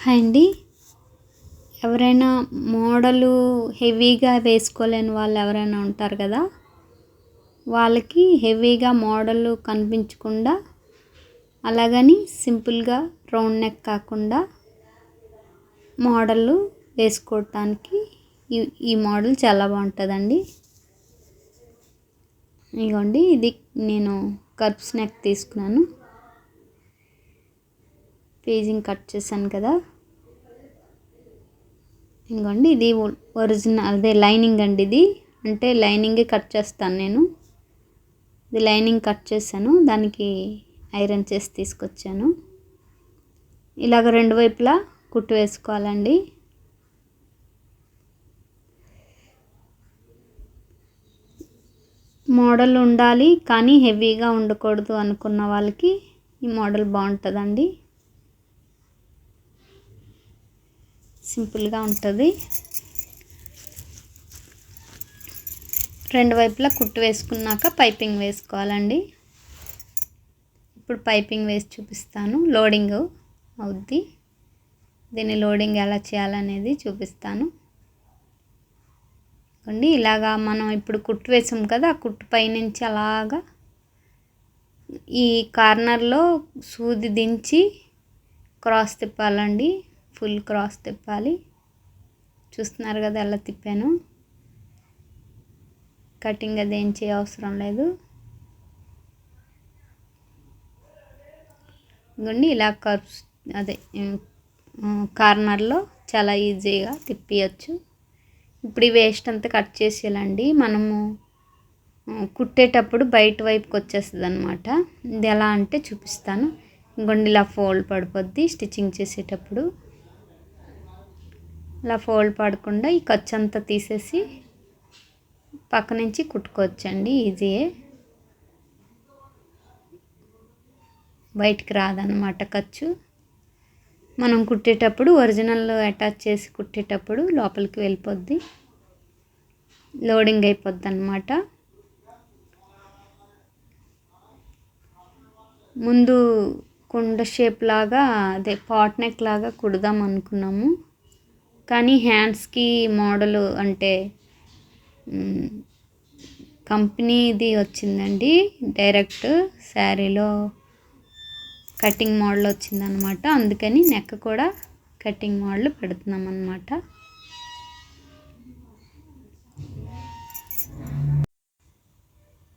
Hi అండి. ఎవరైనా model హెవీగా వేసుకోలేని వాళ్ళు ఎవరైనా ఉంటారు కదా, వాళ్ళకి హెవీగా మోడలు కనిపించకుండా, అలాగని సింపుల్గా రౌండ్ నెక్ కాకుండా మోడళ్ళు వేసుకోవటానికి ఈ మోడల్ చాలా బాగుంటుందండి. ఇదిగోండి, ఇది నేను కర్వ్స్ నెక్ తీసుకున్నాను. పేజింగ్ కట్ చేశాను కదా. ఇంకోండి, ఇది ఒరిజినల్ అదే లైనింగ్ అండి. ఇది అంటే లైనింగే కట్ చేస్తాను నేను. ఇది లైనింగ్ కట్ చేశాను, దానికి ఐరన్ చేసి తీసుకొచ్చాను. ఇలాగ రెండు వైపులా కుట్టు వేసుకోవాలండి. మోడల్ ఉండాలి కానీ హెవీగా ఉండకూడదు అనుకున్న వాళ్ళకి ఈ మోడల్ బాగుంటుందండి. సింపుల్గా ఉంటుంది. రెండు వైపులా కుట్టు వేసుకున్నాక పైపింగ్ వేసుకోవాలండి. ఇప్పుడు పైపింగ్ వేసి చూపిస్తాను. లోడింగ్ అవుద్ది. దీన్ని లోడింగ్ ఎలా చేయాలనేది చూపిస్తాను. అండి, ఇలాగా మనం ఇప్పుడు కుట్టు వేసాం కదా, ఆ కుట్టు పైనుంచి అలాగా ఈ కార్నర్లో సూది దించి క్రాస్ తిప్పాలండి. ఫుల్ క్రాస్ తిప్పాలి. చూస్తున్నారు కదా ఎలా తిప్పాను. కటింగ్ అది ఏం చేయ అవసరం లేదు. ఇదిగోండి, ఇలా కర్వ్స్ అదే కార్నర్లో చాలా ఈజీగా తిప్పియచ్చు. ఇప్పుడు ఈ వేస్ట్ అంతా కట్ చేసేయాలండి. మనము కుట్టేటప్పుడు బయట వైపుకి వచ్చేస్తుంది అనమాట. ఇది ఎలా అంటే చూపిస్తాను. ఇంకొండి, ఇలా ఫోల్డ్ పడిపోద్ది. స్టిచ్చింగ్ చేసేటప్పుడు ఇలా ఫోల్డ్ పడకుండా ఈ ఖర్చు అంతా తీసేసి పక్క నుంచి కుట్టుకోవచ్చండి. ఈజీయే, బయటికి రాదన్నమాట ఖర్చు. మనం కుట్టేటప్పుడు ఒరిజినల్ అటాచ్ చేసి కుట్టేటప్పుడు లోపలికి వెళ్ళిపోద్ది, లోడింగ్ అయిపోద్ది అన్నమాట. ముందు కుండ షేప్ లాగా అదే పాట్ నెక్ లాగా కుడదాం అనుకున్నాము, కానీ హ్యాండ్స్కి మోడలు అంటే కంపెనీది వచ్చిందండి. డైరెక్ట్ శారీలో కటింగ్ మోడల్ వచ్చిందనమాట. అందుకని నెక్ కూడా కటింగ్ మోడల్ పెడుతున్నాం అన్నమాట.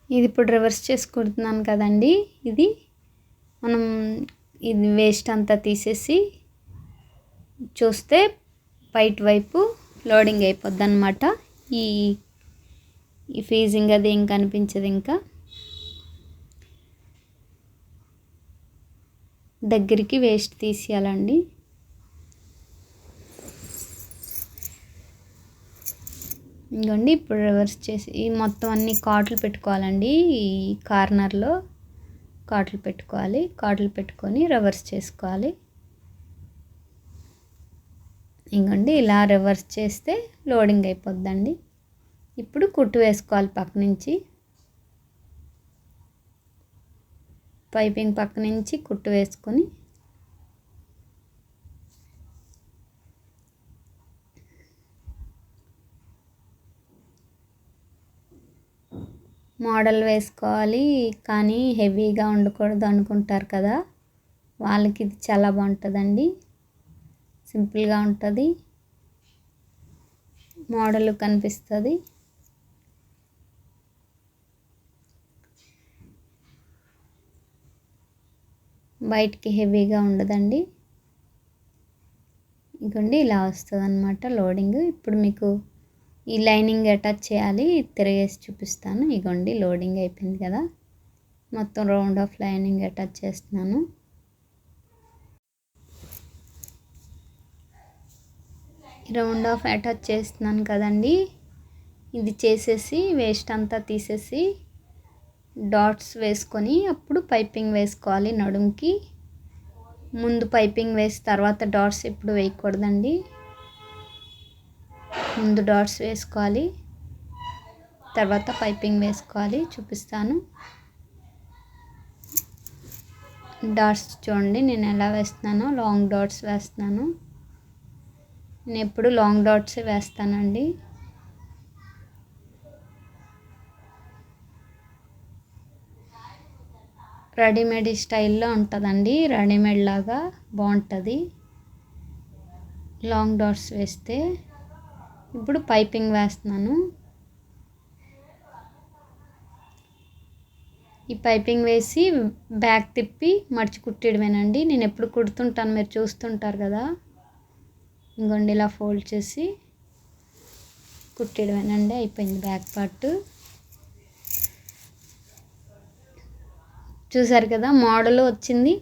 ఇది ఇప్పుడు రివర్స్ చేసి కుడుతున్నాను కదండి. ఇది మనం ఇది వేస్ట్ అంతా తీసేసి చూస్తే బయట వైపు లోడింగ్ అయిపోద్ది అన్నమాట. ఈ ఫీజింగ్ అది ఏం కనిపించదు. ఇంకా దగ్గరికి వేస్ట్ తీసేయాలండి. ఇంకోండి, ఇప్పుడు రివర్స్ చేసి ఈ మొత్తం అన్ని కాట్లు పెట్టుకోవాలండి. ఈ కార్నర్లో కాట్లు పెట్టుకోవాలి. కాట్లు పెట్టుకొని రివర్స్ చేసుకోవాలి. ఇంకోండి, ఇలా రివర్స్ చేస్తే లోడింగ్ అయిపోద్దండి. ఇప్పుడు కుట్టు వేసుకోవాలి పక్క నుంచి. పైపింగ్ పక్క నుంచి కుట్టు వేసుకొని మోడల్ వేసుకోవాలి కానీ హెవీగా ఉండకూడదు అనుకుంటారు కదా, వాళ్ళకి ఇది చాలా బాగుంటుందండి. సింపుల్గా ఉంటుంది, మోడల్ కనిపిస్తుంది. బయటికి హెవీగా ఉండదండి. ఇంకోండి, ఇలా వస్తుంది అన్నమాట లోడింగ్. ఇప్పుడు మీకు ఈ లైనింగ్ అటాచ్ చేయాలి, తిరిగేసి చూపిస్తాను. ఇగోండి, లోడింగ్ అయిపోయింది కదా. మొత్తం రౌండ్ ఆఫ్ లైనింగ్ అటాచ్ చేస్తున్నాను. రౌండ్ ఆఫ్ అటాచ్ చేస్తున్నాను కదండి. ఇది చేసేసి వేస్ట్ అంతా తీసేసి డాట్స్ వేసుకొని అప్పుడు పైపింగ్ వేసుకోవాలి. నడుంకి ముందు పైపింగ్ వేసి తర్వాత డాట్స్ ఎప్పుడు వేయకూడదండి. ముందు డాట్స్ వేసుకోవాలి, తర్వాత పైపింగ్ వేసుకోవాలి. చూపిస్తాను. డాట్స్ చూడండి నేను ఎలా వేస్తున్నానో. లాంగ్ డాట్స్ వేస్తున్నాను. నేను ఎప్పుడు లాంగ్ డాట్సే వేస్తానండి. రెడీమేడ్ స్టైల్లో ఉంటుందండి, రెడీమేడ్ లాగా బాగుంటుంది లాంగ్ డాట్స్ వేస్తే. ఇప్పుడు పైపింగ్ వేస్తున్నాను. ఈ పైపింగ్ వేసి బ్యాక్ తిప్పి మడిచి కుట్టేయడమేనండి. నేను ఎప్పుడు కుడుతుంటాను, మీరు చూస్తుంటారు కదా. ఇంకోండి ఇలా ఫోల్డ్ చేసి కుట్టేయడమేనండి. అయిపోయింది బ్యాక్ పార్ట్. చూసారు కదా, మోడల్ వచ్చింది,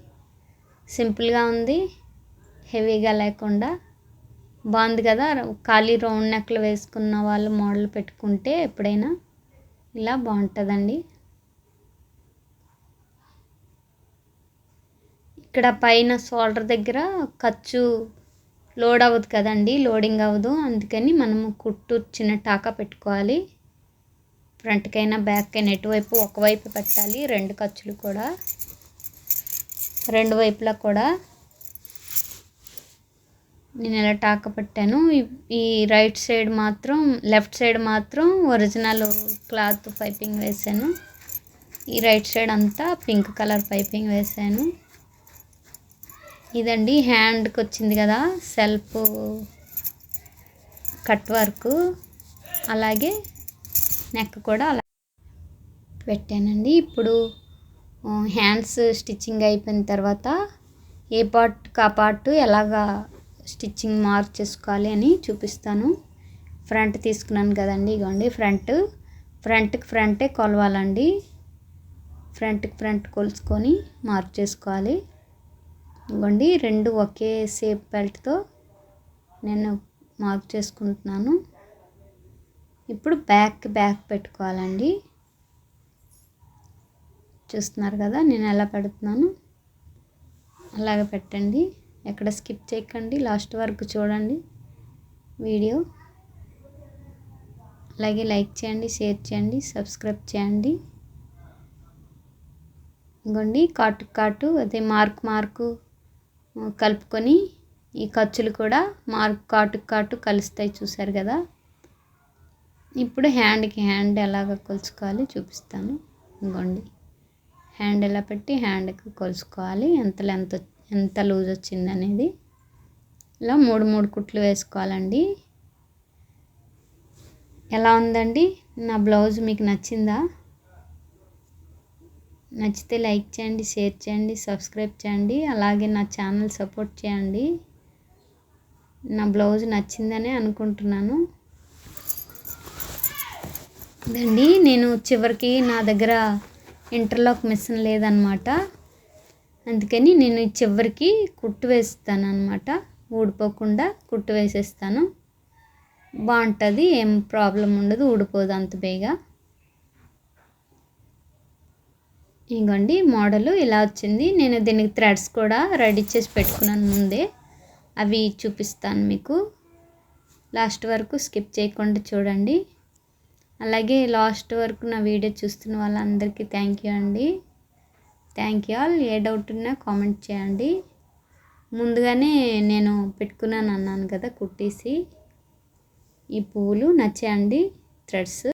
సింపుల్గా ఉంది, హెవీగా లేకుండా బాగుంది కదా. ఖాళీ రౌండ్ నెక్లు వేసుకున్న వాళ్ళు మోడల్ పెట్టుకుంటే ఎప్పుడైనా ఇలా బాగుంటుందండి. ఇక్కడ పైన షోల్డర్ దగ్గర ఖర్చు లోడ్ అవ్వదు కదండి, లోడింగ్ అవ్వదు. అందుకని మనము కుట్టు చిన్న టాకా పెట్టుకోవాలి. ఫ్రంట్కైనా బ్యాక్కైనా ఎటువైపు ఒకవైపు పెట్టాలి. రెండు ఖర్చులు కూడా రెండు వైపులా కూడా నేను ఇలా టాక పెట్టాను. ఈ రైట్ సైడ్ మాత్రం, లెఫ్ట్ సైడ్ మాత్రం ఒరిజినల్ క్లాత్ పైపింగ్ వేసాను. ఈ రైట్ సైడ్ అంతా పింక్ కలర్ పైపింగ్ వేసాను. ఇదండి హ్యాండ్కి వచ్చింది కదా సెల్ఫ్ కట్ వర్క్, అలాగే నెక్ కూడా అలా పెట్టానండి. ఇప్పుడు హ్యాండ్స్ స్టిచ్చింగ్ అయిపోయిన తర్వాత ఏ పార్ట్కి ఆ పార్ట్ ఎలాగా స్టిచ్చింగ్ మార్క్ చేసుకోవాలి అని చూపిస్తాను. ఫ్రంట్ తీసుకున్నాను కదండి, ఇగోండి ఫ్రంట్కి ఫ్రంటే కొలవాలండి. ఫ్రంట్కి ఫ్రంట్ కొలుసుకొని మార్క్ చేసుకోవాలి. ఇగోండి రెండు ఒకే షేప్ బెల్ట్తో నేను మార్క్ చేసుకుంటున్నాను. ఇప్పుడు బ్యాక్ పెట్టుకోవాలండి. చూస్తున్నారు కదా నేను ఎలా పెడుతున్నాను, అలాగే పెట్టండి. ఎక్కడ స్కిప్ చేయకండి, లాస్ట్ వరకు చూడండి వీడియో. అలాగే లైక్ చేయండి, షేర్ చేయండి, సబ్స్క్రైబ్ చేయండి. ఇంకోండి కాటు అదే మార్కు కలుపుకొని ఈ ఖర్చులు కూడా కాటు కలుస్తాయి, చూసారు కదా. ఇప్పుడు హ్యాండ్కి హ్యాండ్ ఎలాగ కొలుచుకోవాలి చూపిస్తాను. ఇంకోండి హ్యాండ్ ఎలా పెట్టి హ్యాండ్కి కొలుచుకోవాలి, ఎంత లూజ్ వచ్చింది అనేది. ఇలా మూడు కుట్లు వేసుకోవాలండి. ఎలా ఉందండి నా బ్లౌజ్, మీకు నచ్చిందా? నచ్చితే లైక్ చేయండి, షేర్ చేయండి, సబ్స్క్రైబ్ చేయండి. అలాగే నా ఛానల్ సపోర్ట్ చేయండి. నా బ్లౌజ్ నచ్చిందనే అనుకుంటున్నాను. ఇదండి నేను చివరికి నా దగ్గర ఇంటర్లాక్ మిషన్ లేదనమాట, అందుకని నేను చివరికి కుట్టు వేస్తాను అనమాట. ఊడిపోకుండా కుట్టు వేసేస్తాను, బాగుంటుంది, ఏం ప్రాబ్లం ఉండదు, ఊడిపోదు అంత బేగా. ఇంకోండి మోడలు ఇలా వచ్చింది. నేను దీనికి థ్రెడ్స్ కూడా రెడీ చేసి పెట్టుకున్నాను ముందే, అవి చూపిస్తాను మీకు. లాస్ట్ వరకు స్కిప్ చేయకుండా చూడండి. అలాగే లాస్ట్ వరకు నా వీడియో చూస్తున్న వాళ్ళందరికీ థ్యాంక్ యూ అండి. Thank you all. A doubt ఉన్నా కామెంట్ చేయండి. ముందుగానే నేను పెట్టుకున్నాను అన్నాను కదా కుట్టేసి. ఈ పువ్వులు నచ్చాయండి థ్రెడ్స్.